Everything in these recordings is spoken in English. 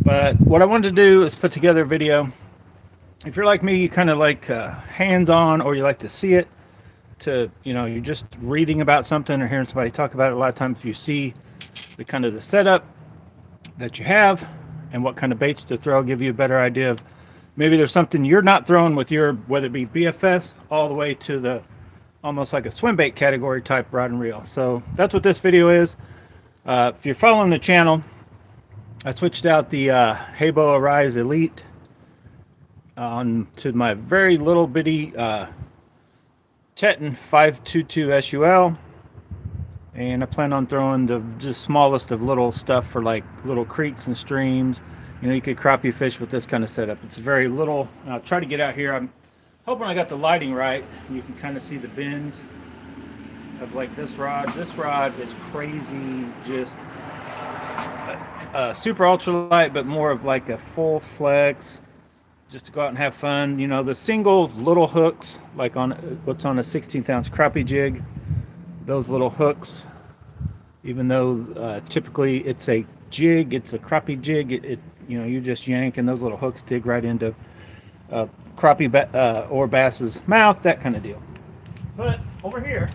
But what I wanted to do is put together a video. If you're like me, you kind of like hands-on, or you like to see it. You're just reading about something or hearing somebody talk about it. A lot of times, if you see the setup that you have and what kind of baits to throw, give you a better idea of maybe there's something you're not throwing with your, whether it be BFS all the way to the almost like a swim bait category type rod and reel. So that's what this video is. If you're following the channel, I switched out the Habo Arise Elite on to my very little bitty Teton 522 SUL, and I plan on throwing the just smallest of little stuff for like little creeks and streams. You could crappie fish with this kind of setup. It's very little. I'll try to get out here. I'm hoping I got the lighting right. You can kind of see the bends of like this rod. This rod is crazy, just super ultralight, but more of like a full flex, just to go out and have fun. The single little hooks, like on what's on a 16th ounce crappie jig, those little hooks, even though typically it's a jig, it's a crappie jig, you just yank and those little hooks dig right into crappie or bass's mouth, that kind of deal. But over here,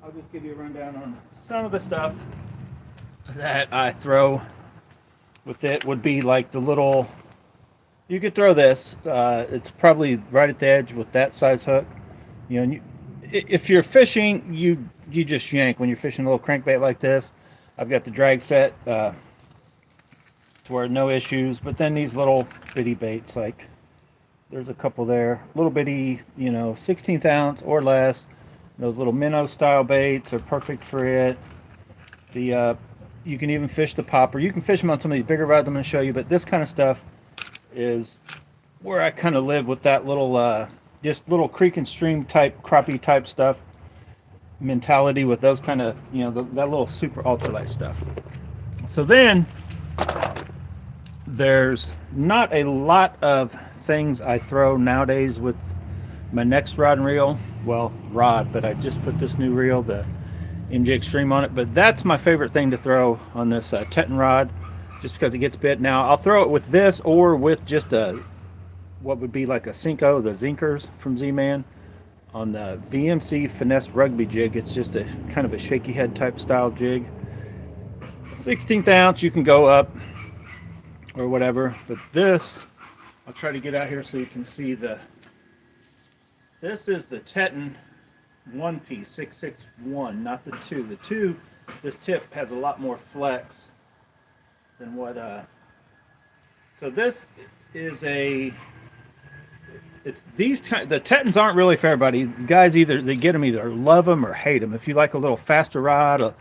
I'll just give you a rundown on some of the stuff that I throw with it. Would be like the little, you could throw this, it's probably right at the edge with that size hook. If you're fishing, you just yank when you're fishing a little crankbait like this. I've got the drag set to where no issues. But then these little bitty baits, like there's a couple there, little bitty, 16th ounce or less. Those little minnow style baits are perfect for it. You can even fish the popper. You can fish them on some of these bigger rods I'm going to show you, but this kind of stuff is where I kind of live with that little, just little creek and stream type, crappie type stuff mentality with those kind of, that little super ultralight stuff. So then there's not a lot of things I throw nowadays with my next rod and reel. Well, rod, but I just put this new reel, the MJ Extreme, on it. But that's my favorite thing to throw on this Teton rod, just because it gets bit. Now I'll throw it with this or with just what would be like a Cinco, the Zinkers from Z-Man, on the VMC Finesse rugby jig. It's just a kind of a shaky head type style jig. 16th ounce, you can go up or whatever, but this, I'll try to get out here so you can see this is the Teton one piece 661, not the 2. The 2, this tip has a lot more flex than what so this is the Tetons aren't really for everybody. Guys, they get them, either love them or hate them. If you like a little faster rod,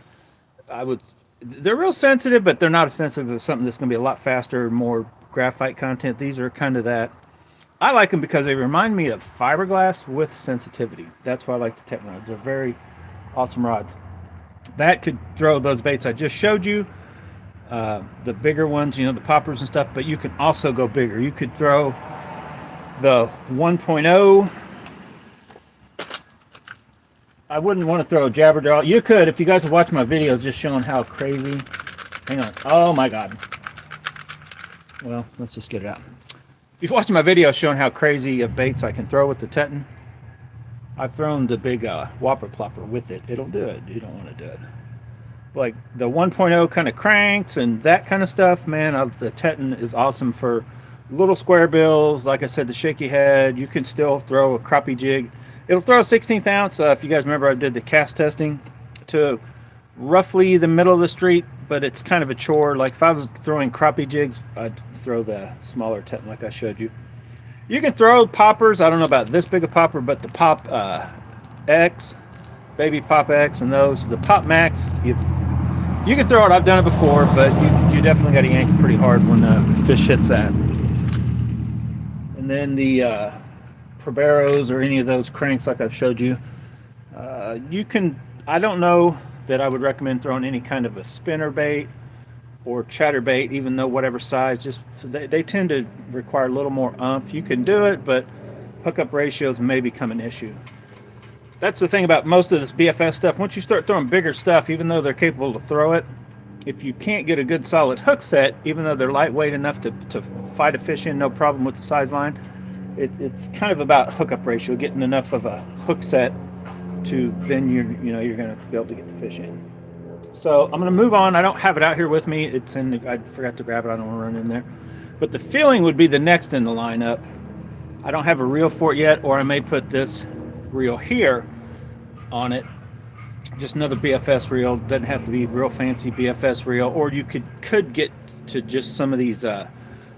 they're real sensitive, but they're not as sensitive as something that's going to be a lot faster, more graphite content. These are kind of that. I like them because they remind me of fiberglass with sensitivity. That's why I like the Teton rods. They're very awesome rods. That could throw those baits I just showed you, the bigger ones, the poppers and stuff, but you can also go bigger. You could throw the 1.0. I wouldn't want to throw a jabber draw. You could, if you guys have watched my videos just showing how crazy. Hang on. Oh my God. Well, let's just get it out. If you've watched my video showing how crazy of baits I can throw with the Teton, I've thrown the big whopper plopper with it. It'll do it. You don't want to do it. Like the 1.0 kind of cranks and that kind of stuff, man, the Teton is awesome for little square bills. Like I said, the shaky head. You can still throw a crappie jig. It'll throw a 16th ounce. If you guys remember, I did the cast testing to roughly the middle of the street, but it's kind of a chore. Like if I was throwing crappie jigs, I'd throw the smaller Teton like I showed you. You can throw poppers. I don't know about this big a popper, but the Pop X, Baby Pop X, and those, the Pop Max, you can throw it. I've done it before, but you definitely got to yank it pretty hard when the fish hits that. And then the Proberos or any of those cranks like I've showed you, you can, I don't know that I would recommend throwing any kind of a spinner bait or chatterbait, even though whatever size, just they tend to require a little more oomph. You can do it, but hookup ratios may become an issue. That's the thing about most of this BFS stuff. Once you start throwing bigger stuff, even though they're capable to throw it, if you can't get a good solid hook set, even though they're lightweight enough to fight a fish in, no problem with the size line, it's kind of about hookup ratio, getting enough of a hook set to then you're going to be able to get the fish in. So I'm going to move on. I don't have it out here with me. It's in. I forgot to grab it. I don't want to run in there. But the feeling would be the next in the lineup. I don't have a reel for it yet, or I may put this reel here on it. Just another BFS reel. Doesn't have to be real fancy BFS reel, or you could get to just some of these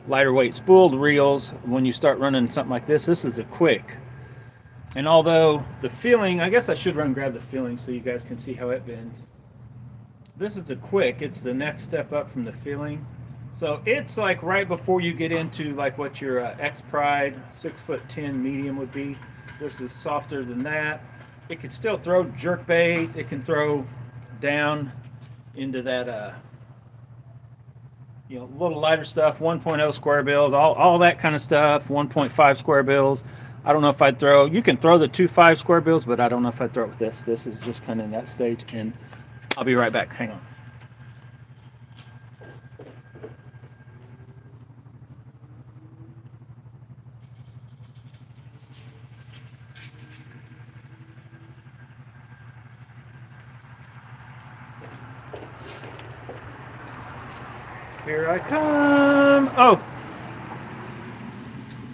lighter weight spooled reels when you start running something like this. This is a quick. And although the feeling, I guess I should run grab the feeling so you guys can see how it bends. This is a quick. It's the next step up from the feeling. So it's like right before you get into like what your X Pride 6'10" medium would be. This is softer than that. It can still throw jerk bait. It can throw down into that little lighter stuff, 1.0 square bills, all that kind of stuff, 1.5 square bills. I don't know if I'd throw, you can throw the 2.5 square bills, but I don't know if I'd throw it with this. This is just kind of in that stage, and I'll be right back. Hang on. Here I come. Oh,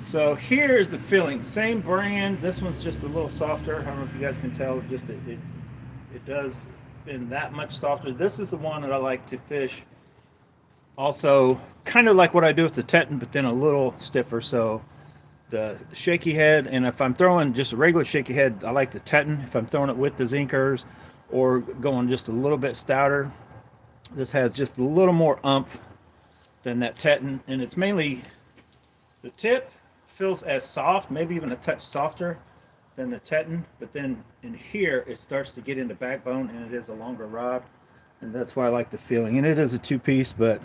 so here's the feeling. Same brand. This one's just a little softer. I don't know if you guys can tell. Just it does been that much softer. This is the one that I like to fish. Also, kind of like what I do with the Teton, but then a little stiffer. So the shaky head, and if I'm throwing just a regular shaky head, I like the Teton. If I'm throwing it with the Zinkers or going just a little bit stouter, this has just a little more oomph than that Teton, and it's mainly the tip feels as soft, maybe even a touch softer than the Teton, but then in here it starts to get into backbone, and it is a longer rod, and that's why I like the feeling. And it is a two-piece, but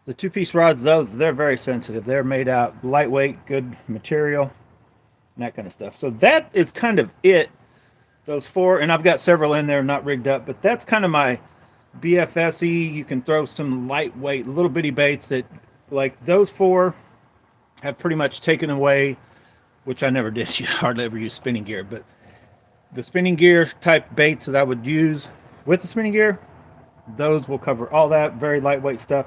the two-piece rods, they're very sensitive. They're made out lightweight, good material, and that kind of stuff. So that is kind of it, those four, and I've got several in there not rigged up, but that's kind of my BFSE. You can throw some lightweight little bitty baits that, like those four, have pretty much taken away, which I never did. You hardly ever use spinning gear, but the spinning gear type baits that I would use with the spinning gear, those will cover all that very lightweight stuff.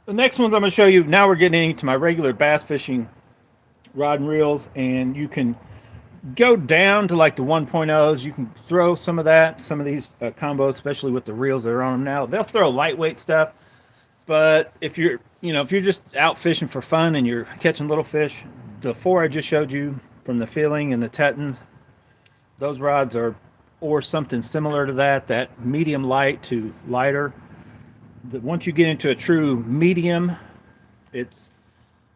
The next ones I'm going to show you, now we're getting into my regular bass fishing rod and reels, and you can go down to like the 1.0s. You can throw some of that, some of these combos, especially with the reels that are on them now. They'll throw lightweight stuff, but if you're just out fishing for fun and you're catching little fish, the four I just showed you from the feeling and the Tetons, those rods are, or something similar to that medium light to lighter. Once you get into a true medium,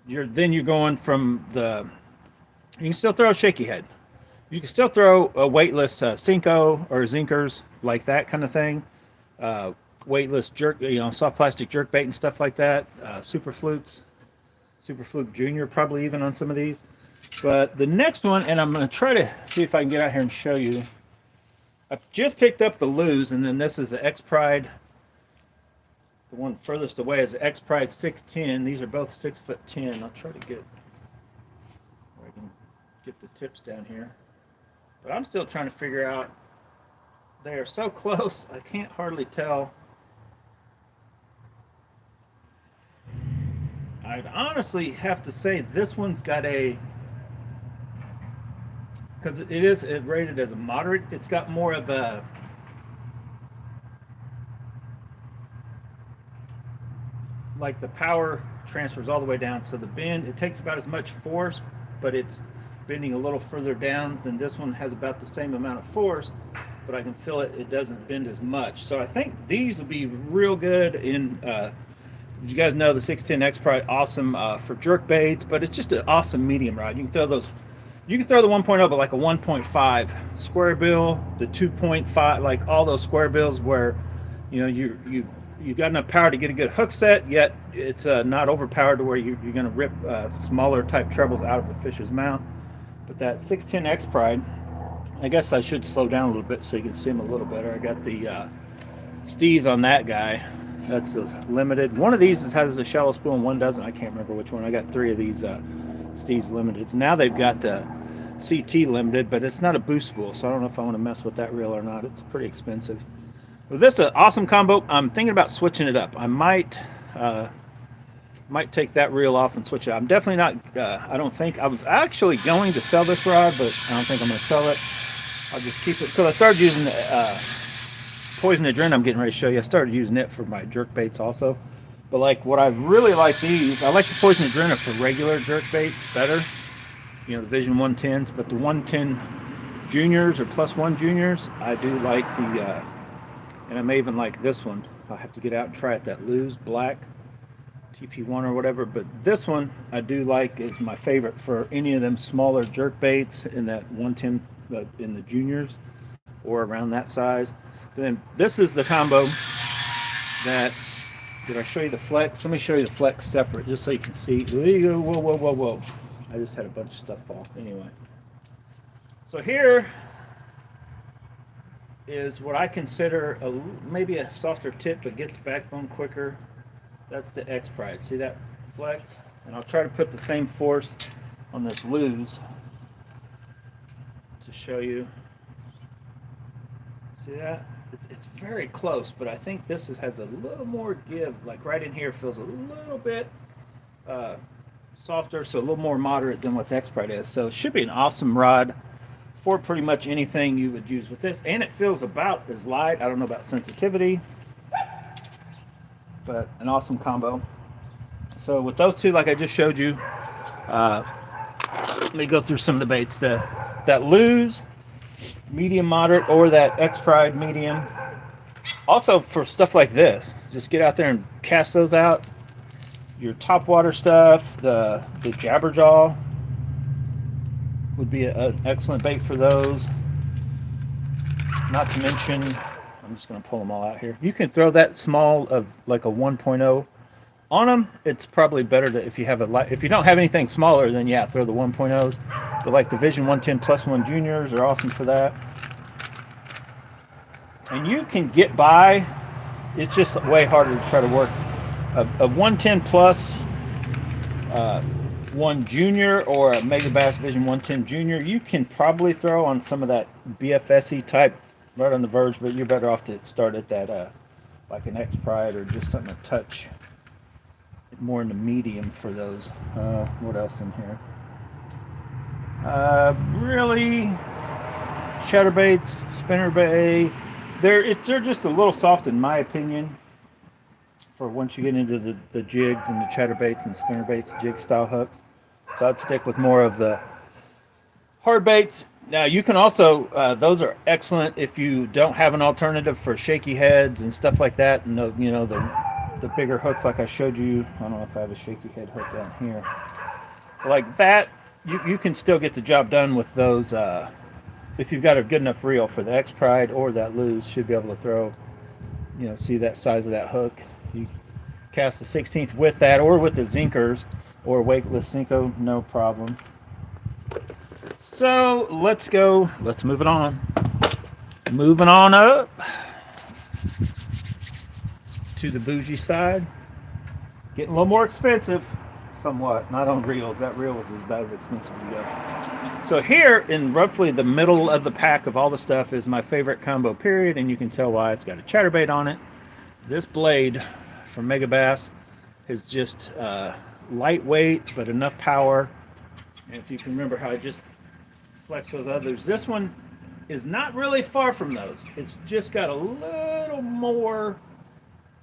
you're going from the, you can still throw a shaky head. You can still throw a weightless Cinco or Zinkers, like that kind of thing. Weightless jerk, soft plastic jerk bait and stuff like that. Super Flukes, Super Fluke Junior, probably even on some of these. But the next one, and I'm going to try to see if I can get out here and show you. I've just picked up the Lose, and then this is the X Pride. The one furthest away is the X Pride 6'10". These are both 6'10". I'll try to get where I can get the tips down here. But I'm still trying to figure out. They are so close, I can't hardly tell. I'd honestly have to say this one's got a, because it is rated as a moderate, it's got more of a, like the power transfers all the way down, so the bend, it takes about as much force, but it's bending a little further down than this one. Has about the same amount of force, but I can feel it doesn't bend as much. So I think these will be real good in, you guys know the 6'10" X Pride, awesome for jerk baits, but it's just an awesome medium rod. You can throw those, you can throw the 1.0, but like a 1.5 square bill, the 2.5, like all those square bills where, you got enough power to get a good hook set, yet it's not overpowered to where you're going to rip smaller type trebles out of a fish's mouth. But that 6'10" X Pride, I guess I should slow down a little bit so you can see them a little better. I got the steez on that guy. That's a limited. One of these has a shallow spool, one doesn't. I can't remember which one. I got 3 of these steez limiteds. Now they've got the CT limited, but it's not a boost spool, so I don't know if I want to mess with that reel or not. It's pretty expensive. With this, an awesome combo. I'm thinking about switching it up. I might take that reel off and switch it. I'm definitely not. I don't think I was actually going to sell this rod, but I don't think I'm going to sell it. I'll just keep it because I started using Poison Adrenaline. I'm getting ready to show you. I started using it for my jerk baits also. But like what I really like these, I like the Poison Adrenaline for regular jerk baits better. You know, the Vision 110s, but the 110 Juniors or +1 Juniors, I do like the, and I may even like this one. I'll have to get out and try it, that Luz Black TP1 or whatever. But this one I do like, is my favorite for any of them smaller jerk baits in that 110, in the Juniors or around that size. Then this is the combo that, did I show you the flex? Let me show you the flex separate just so you can see. Whoa, whoa, whoa, whoa. I just had a bunch of stuff fall. Anyway. So here is what I consider maybe a softer tip but gets backbone quicker. That's the X Pride. See that flex? And I'll try to put the same force on this Luz to show you. See that? It's very close, but I think this has a little more give. Like right in here feels a little bit softer, so a little more moderate than what the X Pride is. So it should be an awesome rod for pretty much anything you would use with this. And it feels about as light. I don't know about sensitivity, but an awesome combo. So with those two, like I just showed you, let me go through some of the baits. That Luz medium moderate or that X Pride medium. Also for stuff like this, just get out there and cast those out. Your top water stuff, the Jabberjaw would be an excellent bait for those. Not to mention, I'm just going to pull them all out here. You can throw that small of like a 1.0 on them. It's probably better to, if you have if you don't have anything smaller, then yeah, throw the 1.0s. But like the Vision 110 +1 Juniors are awesome for that. And you can get by. It's just way harder to try to work a 110 plus 1 Junior or a Mega Bass Vision 110 Junior. You can probably throw on some of that BFSE type right on the verge, but you're better off to start at that like an X Pride or just something to touch more in the medium for those. What else in here? Really, chatterbaits, spinnerbait. They're just a little soft in my opinion for once you get into the jigs and the chatterbaits and spinnerbaits, jig style hooks. So I'd stick with more of the hard baits. Now you can also, those are excellent if you don't have an alternative for shaky heads and stuff like that. And the bigger hooks like I showed you. I don't know if I have a shaky head hook down here. But like that, you can still get the job done with those. If you've got a good enough reel for the X Pride or that Luz, should be able to throw, see that size of that hook. You cast the 16th with that or with the Zinkers or weightless Zinco, no problem. So let's move it on. Moving on up to the bougie side. Getting a little more expensive, somewhat. Not on reels. That reel was about as expensive as you go. So here in roughly the middle of the pack of all the stuff is my favorite combo period, and you can tell why. It's got a chatterbait on it. This blade from Mega Bass is just lightweight but enough power. And if you can remember how I just flexed those others, this one is not really far from those. It's just got a little more,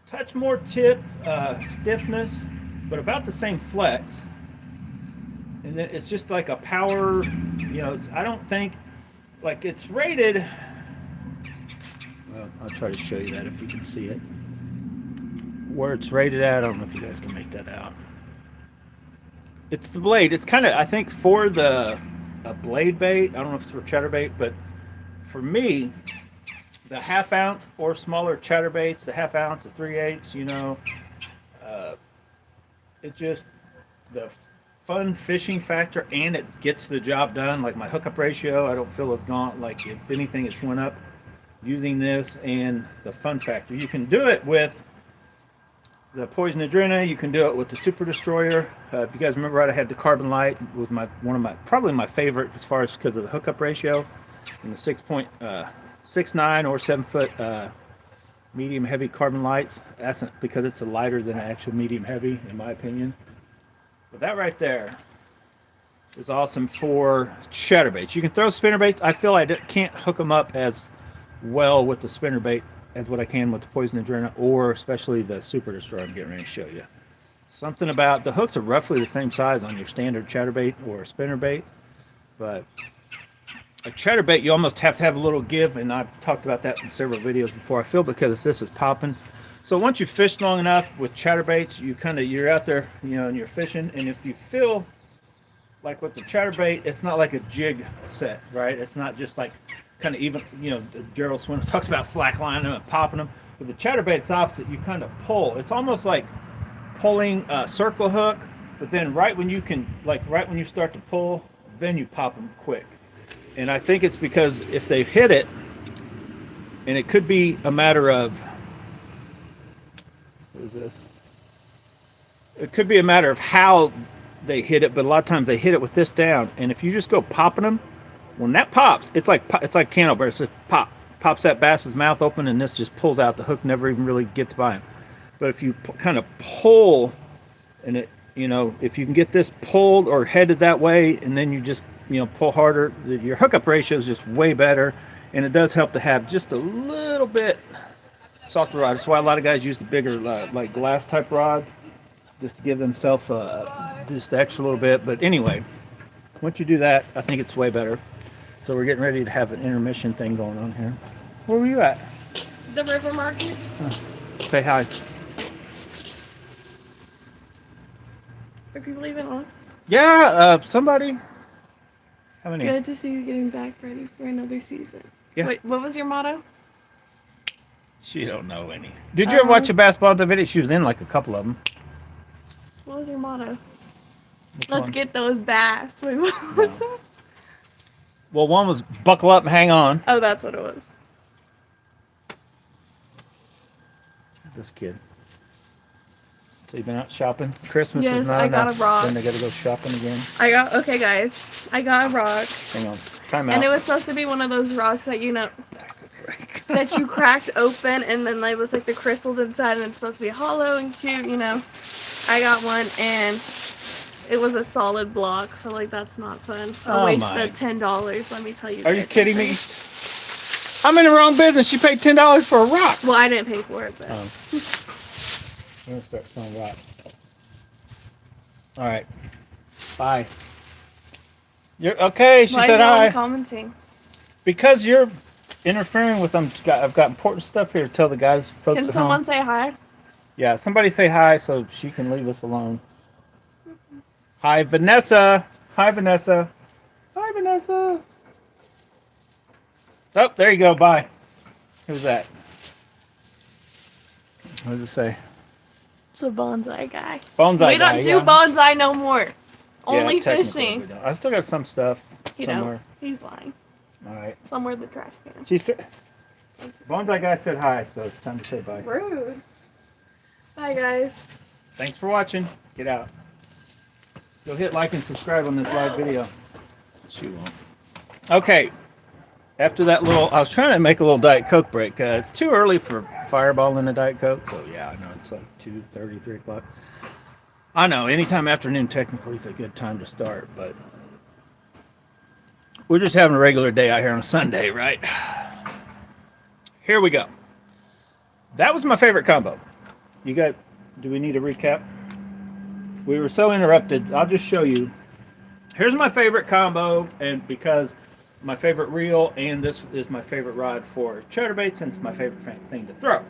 touch more tip stiffness, but about the same flex. And then it's just like a power, I don't think, like it's rated, well, I'll try to show you that if you can see it. Where it's rated at, I don't know if you guys can make that out. It's the blade. It's kind of, I think for a blade bait, I don't know if it's for chatterbait, but for me, the 1/2 ounce or smaller chatterbaits, the 1/2 ounce, the 3/8, it just, the fun fishing factor, and it gets the job done. Like my hookup ratio, I don't feel as gaunt. Like if anything, it's went up using this and the Fun Factor. You can do it with the Poison Adrena. You can do it with the Super Destroyer. If you guys remember right, I had the Carbon Light with probably my favorite as far as because of the hookup ratio, and the 6.69 or 7 foot medium heavy Carbon Lights. That's because it's a lighter than an actual medium heavy, in my opinion. But that right there is awesome for chatterbaits. You can throw spinnerbaits. I feel I can't hook them up as well with the spinnerbait as what I can with the Poison Adrena, or especially the Super Destroyer I'm getting ready to show you. Something about the hooks are roughly the same size on your standard chatterbait or spinnerbait, but a chatterbait you almost have to have a little give, and I've talked about that in several videos before. I feel because this is popping. So once you fish long enough with chatterbaits, you're out there, and you're fishing, and if you feel like with the chatterbait, it's not like a jig set, right? It's not just like kind of even, Gerald Swindle talks about slack lining them and popping them. With the chatterbait, it's opposite. You kind of pull. It's almost like pulling a circle hook, but then right when you start to pull, then you pop them quick. And I think it's because if they've hit it, and it could be a matter of, what is this? It could be a matter of how they hit it, but a lot of times they hit it with this down, and if you just go popping them, when that pops, it's like candlebreak. It's just pops that bass's mouth open, and this just pulls out. The hook never even really gets by him. But if you kind of pull, and it, if you can get this pulled or headed that way, and then you just pull harder, your hookup ratio is just way better, and it does help to have just a little bit softer rod. That's why a lot of guys use the bigger like glass type rods, just to give themselves just the extra little bit. But anyway, once you do that, I think it's way better. So we're getting ready to have an intermission thing going on here. Where were you at? The river market. Say hi. Are people even on? Yeah, somebody. How many? Good to see you getting back ready for another season. Yeah. Wait, what was your motto? She don't know any. Did you ever watch a Bass Bonsai video? She was in like a couple of them. What was your motto? Which Let's one? get those bass. Wait, what was that? Well, one was buckle up and hang on. Oh, that's what it was. This kid. So you've been out shopping? Christmas Yes, is not I got enough. a rock. Then they got to go shopping again. Okay guys, I got a rock. Hang on. Time out. And it was supposed to be one of those rocks that, that you cracked open, and then there was like the crystals inside, and it's supposed to be hollow and cute, I got one, and it was a solid block, so like that's not fun. I wasted $10, let me tell you. Are you kidding me? I'm in the wrong business. You paid $10 for a rock. Well, I didn't pay for it, but. I'm going to start selling rocks. All right. Bye. You're okay. She said hi. Commenting? Because you're interfering with them. I've got important stuff here to tell the guys, folks Can at someone home. say hi? Yeah, somebody say hi so she can leave us alone. Hi, Vanessa. Hi, Vanessa. Hi, Vanessa. Oh, there you go. Bye. Who's that? What does it say? It's a bonsai guy. Bonsai We don't do bonsai no more. Only technically we fishing. don't. I still got some stuff somewhere. He's lying. All right. Somewhere in the trash can. She said, Bonsai guy said hi, so it's time to say bye. Rude. Bye, guys. Thanks for watching. Get out. Go hit like and subscribe on this live video. She won't. Okay. After that I was trying to make a little Diet Coke break. It's too early for Fireball and a Diet Coke. So yeah, I know it's like 2:30, 3 o'clock. I know, anytime afternoon technically is a good time to start, but we're just having a regular day out here on a Sunday, right? Here we go. That was my favorite combo. Do we need a recap? We were so interrupted. I'll just show you. Here's my favorite combo, and because my favorite reel, and this is my favorite rod for chatterbaits, and it's my favorite thing to throw.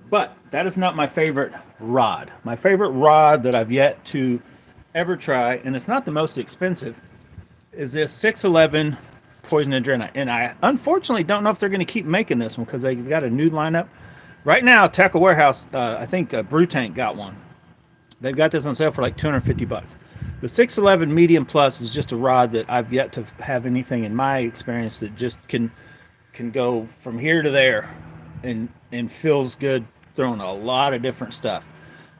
But that is not my favorite rod. My favorite rod that I've yet to ever try, and it's not the most expensive, is this 611 Poison Adrena. And I unfortunately don't know if they're going to keep making this one because they've got a new lineup. Right now, Tackle Warehouse, I think Brew Tank got one. They've got this on sale for like 250 bucks. The 611 Medium Plus is just a rod that I've yet to have anything in my experience that just can can go from here to there and feels good throwing a lot of different stuff.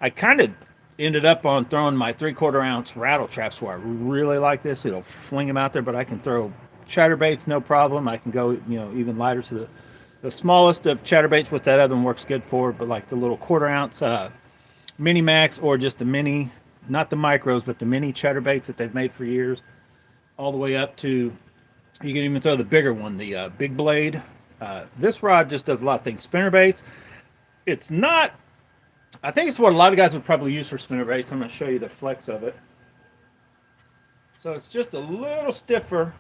I kind of ended up on throwing my 3/4 ounce rattle traps where I really like this. It'll fling them out there, but I can throw chatterbaits no problem. I can go, even lighter to the smallest of chatterbaits, what that other one works good for, but like the little 1/4 ounce mini max, or just the mini, not the micros, but the mini chatterbaits that they've made for years, all the way up to, you can even throw the bigger one, the big blade. This rod just does a lot of things. Spinnerbaits, it's not, I think it's what a lot of guys would probably use for spinnerbaits. I'm going to show you the flex of it. So it's just a little stiffer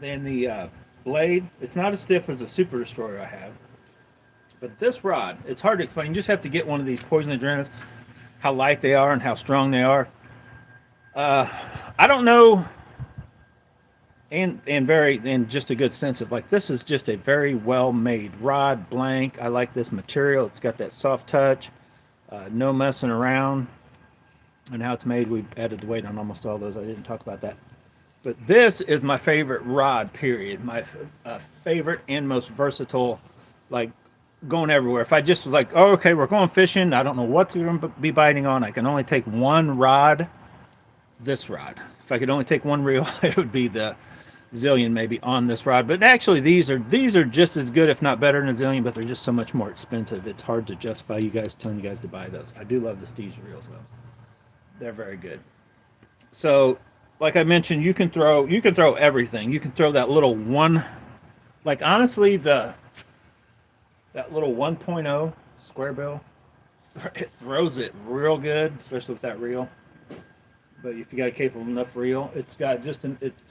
than the blade. It's not as stiff as the Super Destroyer I have. But this rod, it's hard to explain. You just have to get one of these Poison Adrenas, how light they are and how strong they are. I don't know, and just a good sense of, like, this is just a very well made rod, blank. I like this material. It's got that soft touch, no messing around. And how it's made, we added the weight on almost all those. I didn't talk about that. But this is my favorite rod, period. My favorite and most versatile, like, going everywhere. If I just was like, oh, okay, we're going fishing, I don't know what to be biting on, I can only take one rod, this rod. If I could only take one reel, it would be the Zillion maybe on this rod. But actually these are just as good, if not better than a Zillion, but they're just so much more expensive. It's hard to justify telling you guys to buy those. I do love the Steve's reels though. They're very good. So like I mentioned, you can throw everything. You can throw that little one, like honestly that little 1.0 square bill, it throws it real good, especially with that reel. But if you got a capable enough reel, it's got it's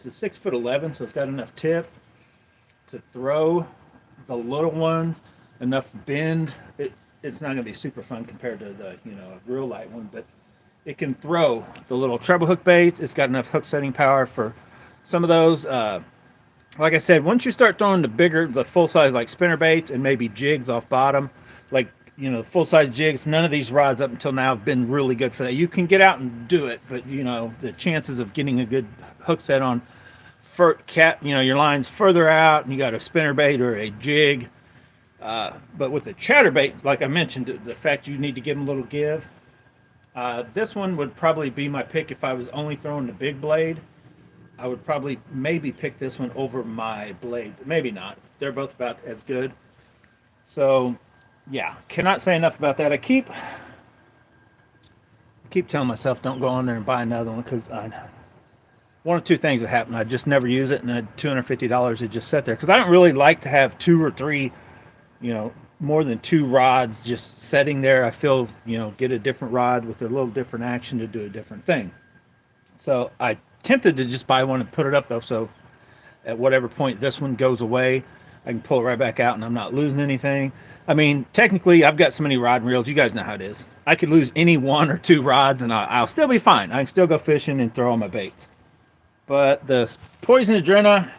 a 6'11", so it's got enough tip to throw the little ones, enough bend. It's not going to be super fun compared to the a real light one, but it can throw the little treble hook baits. It's got enough hook setting power for some of those. Like I said, once you start throwing the full size, like spinner baits and maybe jigs off bottom, like, full size jigs, none of these rods up until now have been really good for that. You can get out and do it, but the chances of getting a good hook set on your line's further out and you got a spinner bait or a jig. But with the chatterbait, like I mentioned, the fact you need to give them a little give. This one would probably be my pick if I was only throwing the big blade. I would probably maybe pick this one over my blade, but maybe not. They're both about as good. So, yeah, cannot say enough about that. I keep telling myself don't go on there and buy another one because one of two things that happen. I just never use it, and at $250 it just sat there because I don't really like to have 2 or 3, more than 2 rods just sitting there. I feel, get a different rod with a little different action to do a different thing. So I tempted to just buy one and put it up though, so at whatever point this one goes away, I can pull it right back out and I'm not losing anything. I mean, technically I've got so many rod and reels, you guys know how it is. I could lose any 1 or 2 rods and I'll still be fine. I can still go fishing and throw all my baits. But the Poison Adrena,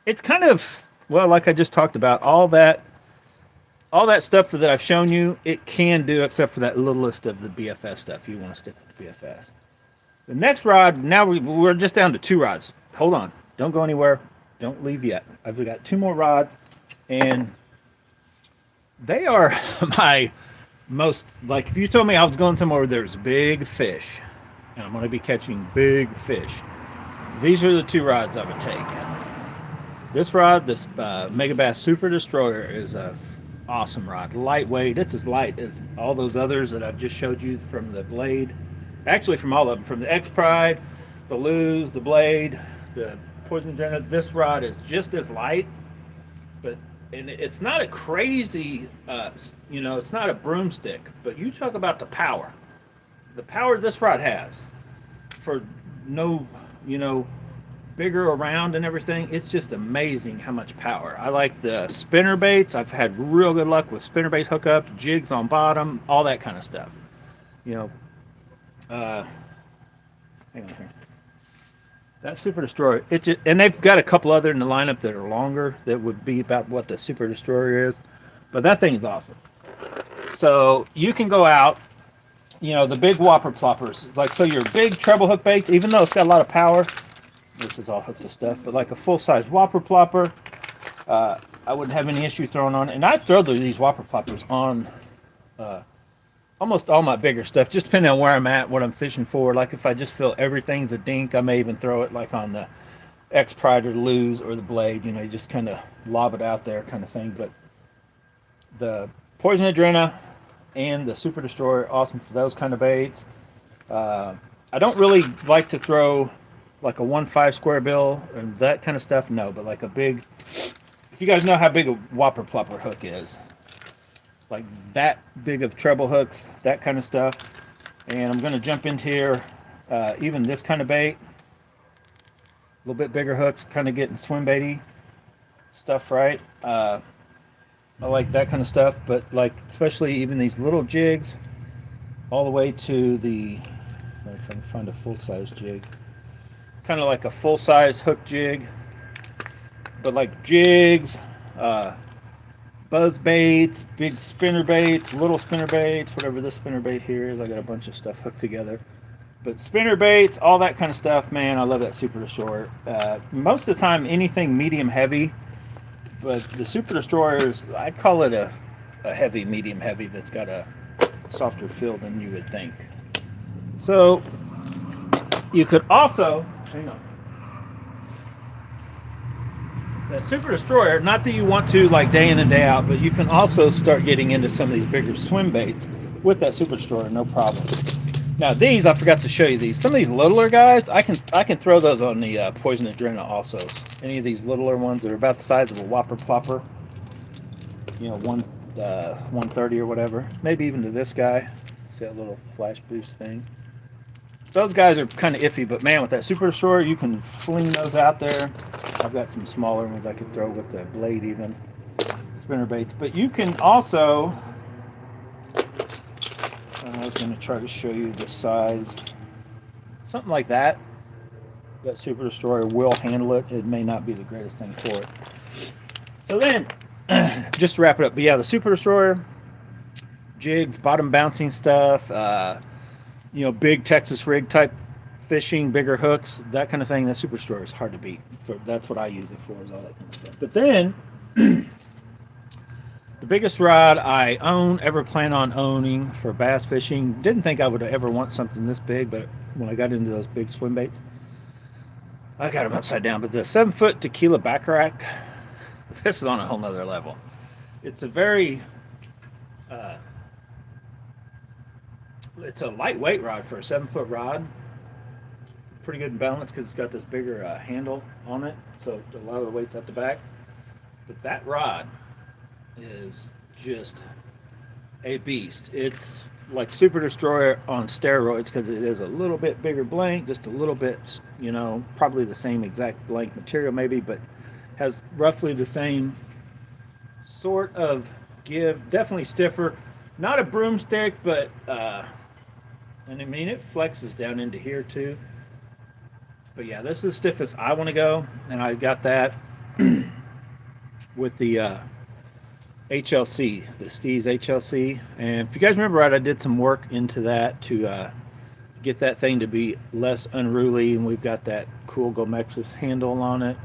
it's kind of, well, like I just talked about, all that stuff that I've shown you, it can do, except for that littlest of the BFS stuff. You want to stick with the BFS. The next rod, now we're just down to 2 rods. Hold on. Don't go anywhere. Don't leave yet. I've got 2 more rods, and they are my most, like, if you told me I was going somewhere where there's big fish, and I'm going to be catching big fish, these are the 2 rods I would take. This rod, this Mega Bass Super Destroyer, is a awesome rod. Lightweight. It's as light as all those others that I've just showed you from the blade. Actually, from all of them, from the X Pride, the Lose, the Blade, the Poison Adrena. This rod is just as light, and it's not a crazy, it's not a broomstick. But you talk about the power this rod has for no, bigger around and everything. It's just amazing how much power. I like the spinner baits. I've had real good luck with spinner bait hookups, jigs on bottom, all that kind of stuff. Hang on here. That Super Destroyer, and they've got a couple other in the lineup that are longer that would be about what the Super Destroyer is, but that thing is awesome. So you can go out, the big whopper ploppers, like, so your big treble hook baits, even though it's got a lot of power, this is all hooked to stuff, but like a full-size whopper plopper, I wouldn't have any issue throwing on it. And I throw these whopper ploppers on almost all my bigger stuff, just depending on where I'm at, what I'm fishing for. Like if I just feel everything's a dink, I may even throw it like on the X Pride or the Lose or the Blade. You know, you just kind of lob it out there kind of thing. But the Poison Adrena and the Super Destroyer, awesome for those kind of baits. I don't really like to throw like a 1.5 square bill and that kind of stuff. No, but like a big, if you guys know how big a whopper plopper hook is, like that big of treble hooks, that kind of stuff. And I'm going to jump into here, even this kind of bait, a little bit bigger hooks, kind of getting swim baity stuff, right? I like that kind of stuff, but like especially even these little jigs, all the way to the, if I can find a full-size jig, kind of like a full-size hook jig, but like jigs, buzz baits, big spinner baits, little spinner baits, whatever this spinner bait here is. I got a bunch of stuff hooked together, but spinner baits, all that kind of stuff, man, I love that Super Destroyer. Most of the time anything medium heavy, but the Super Destroyers, I call it a heavy, medium heavy that's got a softer feel than you would think. So you could also, hang on, that Super Destroyer, not that you want to like day in and day out, but you can also start getting into some of these bigger swim baits with that Super Destroyer, no problem. Now these, I forgot to show you these. Some of these littler guys, I can throw those on the Poison Adrena also. Any of these littler ones that are about the size of a whopper plopper, you know, 130 or whatever. Maybe even to this guy. See that little flash boost thing? Those guys are kind of iffy, but man, with that Super Destroyer, you can fling those out there. I've got some smaller ones I could throw with the Blade even, spinner baits. But you can also, I was going to try to show you the size, something like that. That Super Destroyer will handle it. It may not be the greatest thing for it. So then, just to wrap it up, but yeah, the Super Destroyer, jigs, bottom bouncing stuff, you know, big Texas rig type fishing, bigger hooks, that kind of thing. That Super Destroyer is hard to beat. That's what I use it for, is all that kind of stuff. But then, the biggest rod I ever plan on owning for bass fishing, didn't think I would ever want something this big, but when I got into those big swim baits, I got them upside down. But the 7-foot Tequila Baccarat, this is on a whole nother level. It's a very, it's a lightweight rod for a 7-foot rod. Pretty good in balance because it's got this bigger handle on it, so a lot of the weight's at the back. But that rod is just a beast. It's like Super Destroyer on steroids because it is a little bit bigger blank, just a little bit, you know, probably the same exact blank material maybe, but has roughly the same sort of give. Definitely stiffer. Not a broomstick, but and I mean it flexes down into here too. But yeah, this is the stiffest I want to go, and I got that with the HLC, the Steez HLC. And if you guys remember right, I did some work into that to get that thing to be less unruly, and we've got that cool Gomexus handle on it.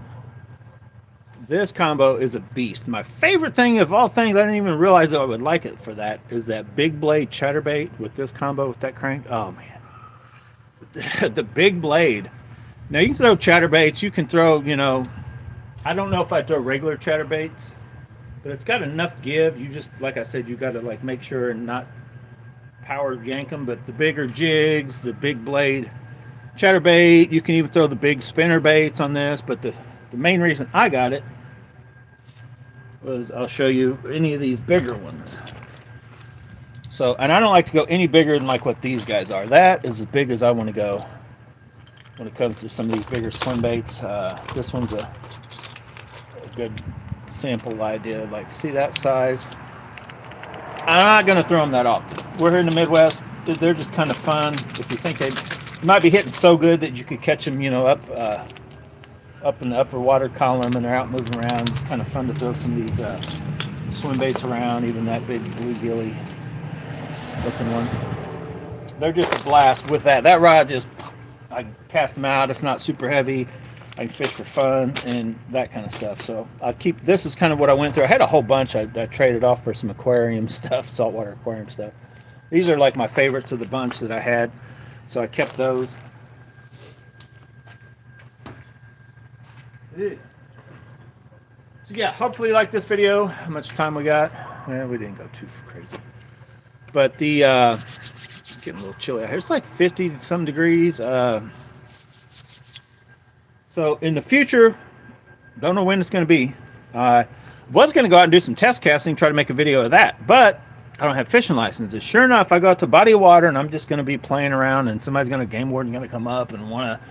This combo is a beast. My favorite thing of all things, I didn't even realize that I would like it for that, is that big blade Chatterbait with this combo with that crank. Oh man, the big blade. Now you can throw Chatterbaits, you can throw, you know, I don't know if I throw regular Chatterbaits, but it's got enough give. You just, like I said, you got to like make sure and not power yank them. But the bigger jigs, the big blade Chatterbait, you can even throw the big spinner baits on this. But the main reason I got it was, I'll show you any of these bigger ones. So, and I don't like to go any bigger than like what these guys are. That is as big as I want to go when it comes to some of these bigger swim baits. This one's a good sample idea. Like, see that size? I'm not going to throw them that often. We're here in the Midwest. They're just kind of fun. If you think they might be hitting so good that you could catch them, you know, up in the upper water column, and they're out moving around. It's kind of fun to throw some of these swim baits around, even that big bluegilly looking one. They're just a blast with that. That rod just, I cast them out. It's not super heavy. I can fish for fun and that kind of stuff. So I'll keep, this is kind of what I went through. I had a whole bunch I traded off for some aquarium stuff, saltwater aquarium stuff. These are like my favorites of the bunch that I had. So I kept those. So yeah, hopefully you like this video. How much time we got? Well, we didn't go too crazy. But the, it's getting a little chilly out here. It's like 50 some degrees. So in the future, don't know when it's going to be. I was going to go out and do some test casting, try to make a video of that, but I don't have fishing licenses. Sure enough, I go out to a body of water and I'm just going to be playing around, and somebody's going to, game warden going to come up and want to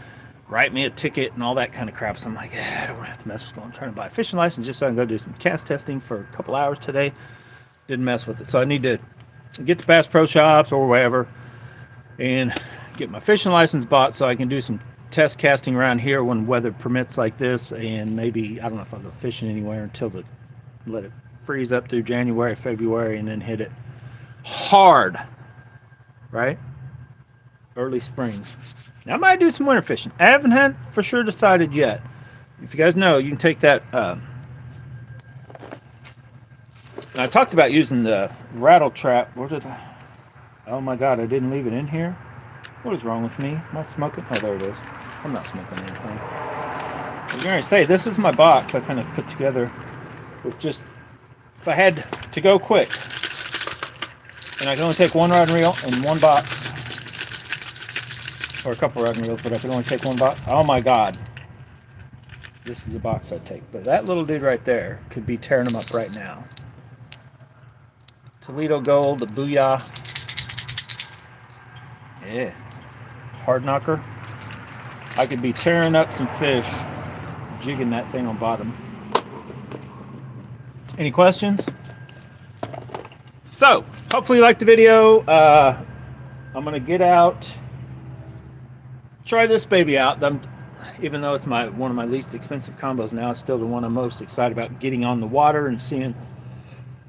write me a ticket and all that kind of crap. So I'm like, I don't want to have to mess with going. I'm trying to buy a fishing license just so I can go do some cast testing for a couple hours today. Didn't mess with it. So I need to get to Bass Pro Shops or wherever and get my fishing license bought so I can do some test casting around here when weather permits like this, and maybe I don't know if I'll go fishing anywhere until let it freeze up through January, February, and then hit it hard, right? Early spring. Now I might do some winter fishing. I haven't had for sure decided yet. If you guys know, you can take that. I talked about using the rattle trap. Where did I? Oh my God! I didn't leave it in here. What is wrong with me? Am I smoking? Oh, there it is. I'm not smoking anything. I was going to say, this is my box I kind of put together with just, if I had to go quick, and I can only take one rod and reel in one box, or a couple rod and reels, but I can only take one box. Oh my God. This is the box I take. But that little dude right there could be tearing them up right now. Toledo Gold, the Booyah. Yeah. Hard knocker. I could be tearing up some fish, jigging that thing on bottom. Any questions? So, hopefully you liked the video. I'm going to get out, try this baby out. Even though it's one of my least expensive combos now, it's still the one I'm most excited about getting on the water and seeing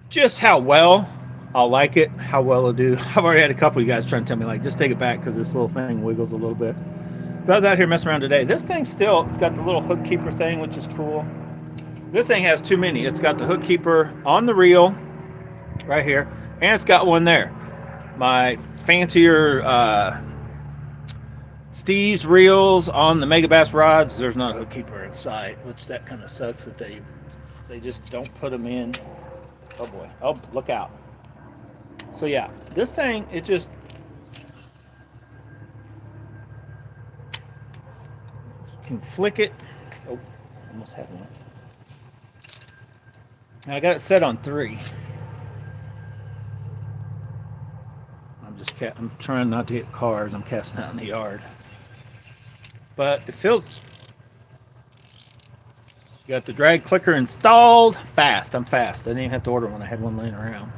just how well I'll like it, how well it'll do. I've already had a couple of you guys trying to tell me, like, just take it back because this little thing wiggles a little bit. But I was out here messing around today. This thing still, it's got the little hook keeper thing, which is cool. This thing has too many. It's got the hook keeper on the reel right here, and it's got one there. My fancier Steve's reels on the Mega Bass rods, there's not a hook keeper inside, which that kind of sucks that they just don't put them in. Oh boy, oh, look out. So yeah, this thing, it just, can flick it. Oh, almost had one. Now I got it set on 3. I'm trying not to hit cars. I'm casting out in the yard. But it feels, got the drag clicker installed. Fast. I'm fast. I didn't even have to order one. I had one laying around.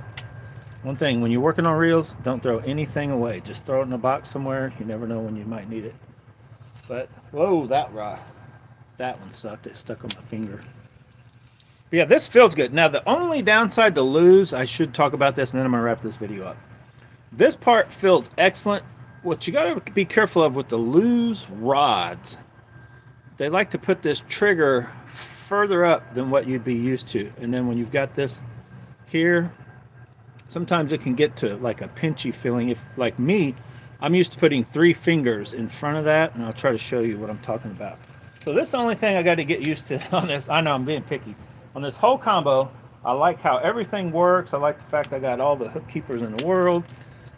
One thing, when you're working on reels, don't throw anything away. Just throw it in a box somewhere. You never know when you might need it. But, whoa, that one sucked. It stuck on my finger. But yeah, this feels good. Now, the only downside to lose, I should talk about this, and then I'm going to wrap this video up. This part feels excellent. What you got to be careful of with the lose rods, they like to put this trigger further up than what you'd be used to. And then when you've got this here, sometimes it can get to like a pinchy feeling. If, like me, I'm used to putting 3 fingers in front of that, and I'll try to show you what I'm talking about. So this is the only thing I got to get used to on this. I know I'm being picky. On this whole combo, I like how everything works. I like the fact I got all the hook keepers in the world.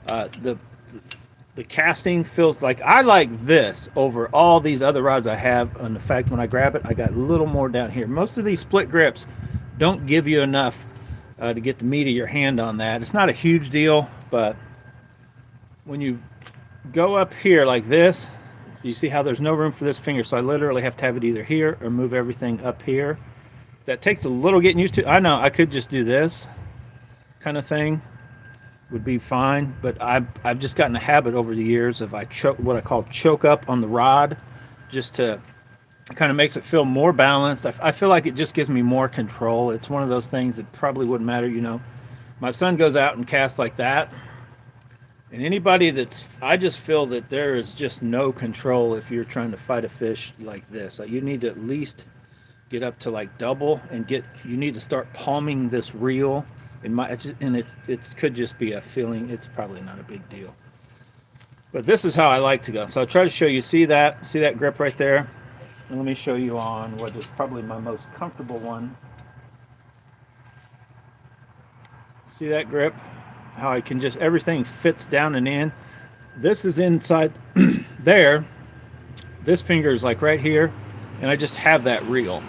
The casting feels like, I like this over all these other rods I have, and the fact when I grab it, I got a little more down here. Most of these split grips don't give you enough to get the meat of your hand on that. It's not a huge deal, but when you go up here like this, you see how there's no room for this finger, so I literally have to have it either here or move everything up here. That takes a little getting used to. I know I could just do this kind of thing, would be fine, but I've just gotten a habit over the years of what I call choke up on the rod, just to, it kind of makes it feel more balanced. I feel like it just gives me more control. It's one of those things that probably wouldn't matter, you know. My son goes out and casts like that, And anybody that's, I just feel that there is just no control if you're trying to fight a fish like this. Like, you need to at least get up to like double and you need to start palming this reel. And it could just be a feeling. It's probably not a big deal. But this is how I like to go. So I'll try to show you, see that grip right there? And let me show you on what is probably my most comfortable one. See that grip? How I can just, everything fits down and in. This is inside there. This finger is like right here, and I just have that reel.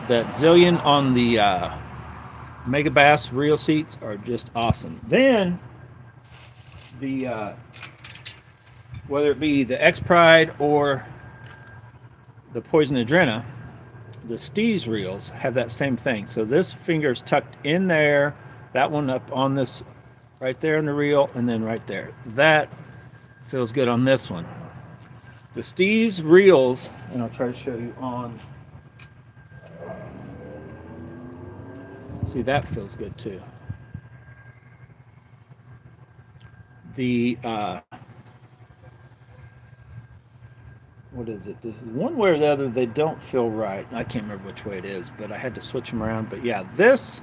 That Zillion on the Mega Bass reel seats are just awesome. Then the whether it be the X Pride or the Poison Adrena, the Steez reels have that same thing. So this finger's tucked in there, that one up on this right there in the reel, and then right there. That feels good on this one. The Steez reels, and I'll try to show you on. See, that feels good too. The what is it? This is one way or the other, they don't feel right. I can't remember which way it is, but I had to switch them around. But yeah, this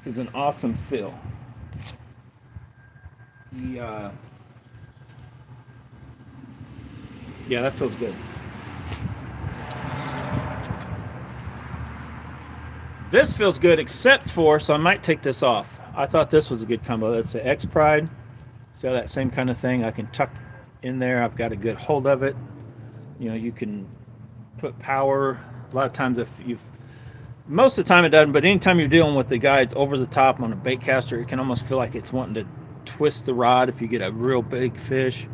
is an awesome feel. The yeah, that feels good. This feels good, except for, so I might take this off. I thought this was a good combo. That's the X Pride. See how that same kind of thing I can tuck in there. I've got a good hold of it. You know, you can put power. A lot of times, most of the time it doesn't, but anytime you're dealing with the guides over the top on a bait caster, it can almost feel like it's wanting to twist the rod if you get a real big fish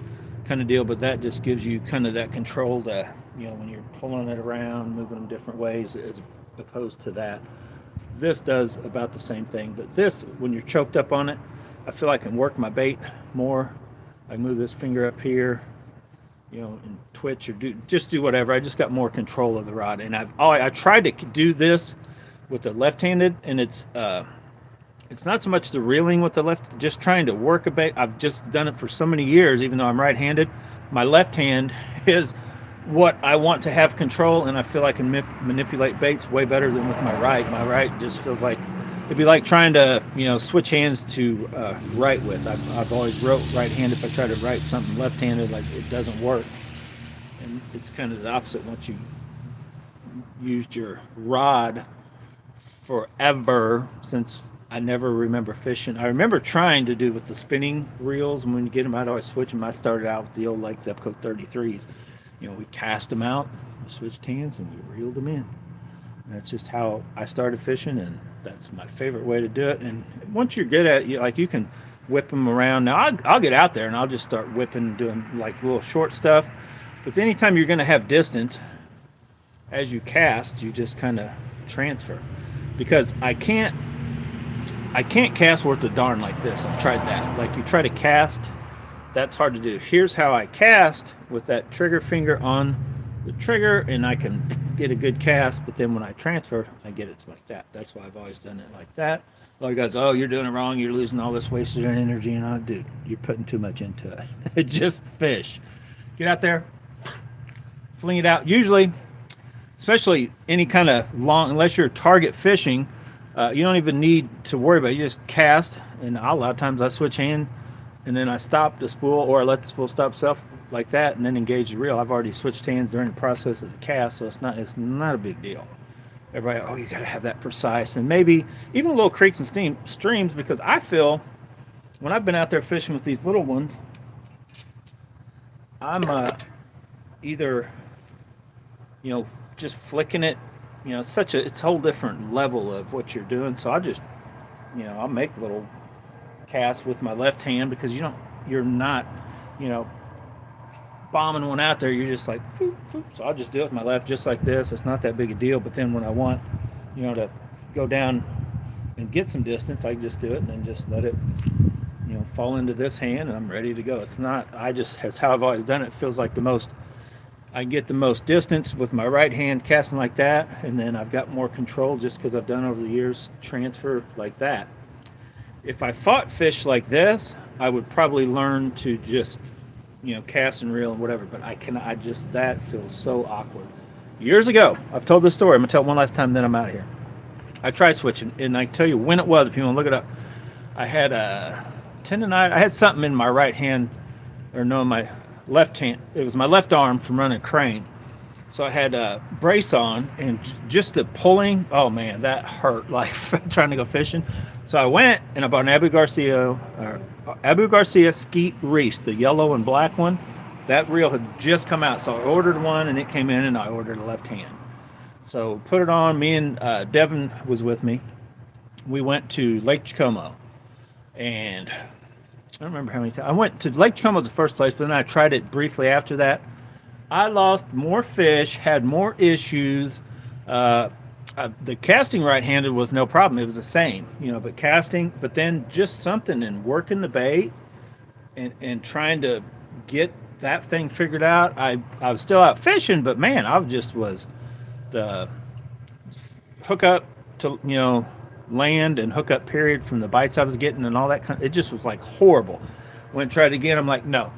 kind of deal. But that just gives you kind of that control to, you know, when you're pulling it around, moving them different ways as opposed to that. This does about the same thing, but this, when you're choked up on it, I feel I can work my bait more. I move this finger up here, you know, and twitch or do whatever. I just got more control of the rod, and I tried to do this with the left-handed, and it's not so much the reeling with the left, just trying to work a bait. I've just done it for so many years, even though I'm right-handed. My left hand is what I want to have control, and I feel I can manipulate baits way better than with my right. My right just feels like it'd be like trying to, you know, switch hands to write with. I've always wrote right-handed. If I try to write something left-handed, like, it doesn't work. And it's kind of the opposite once you've used your rod forever, since I never remember fishing. I remember trying to do with the spinning reels, and when you get them, I'd always switch them. I started out with the old like Zepco 33s. You know, we cast them out, we switched hands, and we reeled them in. And that's just how I started fishing, and that's my favorite way to do it. And once you're good at it, like, you can whip them around. Now, I'll get out there, and I'll just start whipping, doing like little short stuff. But anytime you're going to have distance, as you cast, you just kind of transfer. Because I can't cast worth a darn like this. I've tried that. Like, you try to cast, that's hard to do. Here's how I cast, with that trigger finger on the trigger, and I can get a good cast, but then when I transfer, I get it like that. That's why I've always done it like that. A lot of guys, oh, you're doing it wrong, you're losing all this wasted energy, and I, dude, you're putting too much into it. Just fish. Get out there, fling it out. Usually, especially any kind of long, unless you're target fishing, you don't even need to worry about it. You just cast, and a lot of times I switch hand, and then I stop the spool, or I let the spool stop itself like that, and then engage the reel. I've already switched hands during the process of the cast, so it's not a big deal. Everybody, oh, you got to have that precise, and maybe even little creeks and streams, because I feel when I've been out there fishing with these little ones, I'm either, you know, just flicking it. You know, it's a whole different level of what you're doing. So I just, you know, I'll make little casts with my left hand, because you're not, you know, bombing one out there. You're just like, foop, foop. So I'll just do it with my left, just like this. It's not that big a deal. But then when I want, you know, to go down and get some distance, I can just do it and then just let it, you know, fall into this hand, and I'm ready to go. It's not, that's how I've always done it. It feels like I get the most distance with my right hand casting like that, and then I've got more control just because I've done over the years transfer like that. If I fought fish like this, I would probably learn to just, you know, cast and reel and whatever, but that feels so awkward. Years ago, I've told this story. I'm going to tell it one last time, then I'm out of here. I tried switching, and I can tell you when it was, if you want to look it up. I had a tendonitis. I had something in my right hand, or no, my left hand. It was my left arm from running a crane. So I had a brace on, and just the pulling, oh man, that hurt like trying to go fishing. So I went and I bought an Abu Garcia Skeet Reese, the yellow and black one. That reel had just come out, so I ordered one, and it came in, and I ordered a left hand. So put it on. Me and Devin was with me. We went to Lake Chicomo, and I don't remember how many times. I went to Lake Chicomo was the first place, but then I tried it briefly after that. I lost more fish, had more issues. The casting right-handed was no problem. It was the same, you know, but then just something in working the bait and trying to get that thing figured out. I was still out fishing, but man, was the hook up to, you know, land and hook up period from the bites I was getting and all that it just was like horrible. When I tried again, I'm like, no,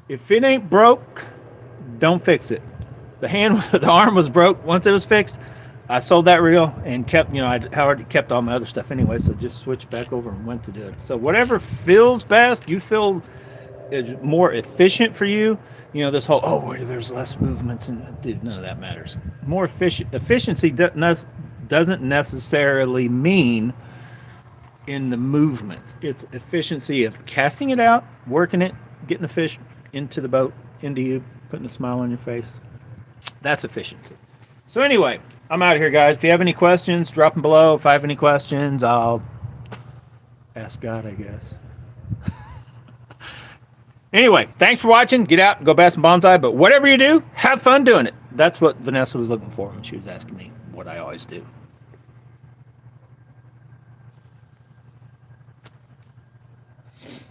if it ain't broke, don't fix it. The arm was broke. Once it was fixed, I sold that reel and kept, you know, I already kept all my other stuff anyway, so just switched back over and went to do it. So whatever feels best, you feel is more efficient for you. You know, this whole, there's less movements, and none of that matters. More efficiency doesn't necessarily mean in the movements. It's efficiency of casting it out, working it, getting the fish into the boat, into you, putting a smile on your face. That's efficiency. So anyway, I'm out of here, guys. If you have any questions, drop them below. If I have any questions, I'll ask God, I guess. Anyway, thanks for watching. Get out and go bass and bonsai. But whatever you do, have fun doing it. That's what Vanessa was looking for when she was asking me what I always do.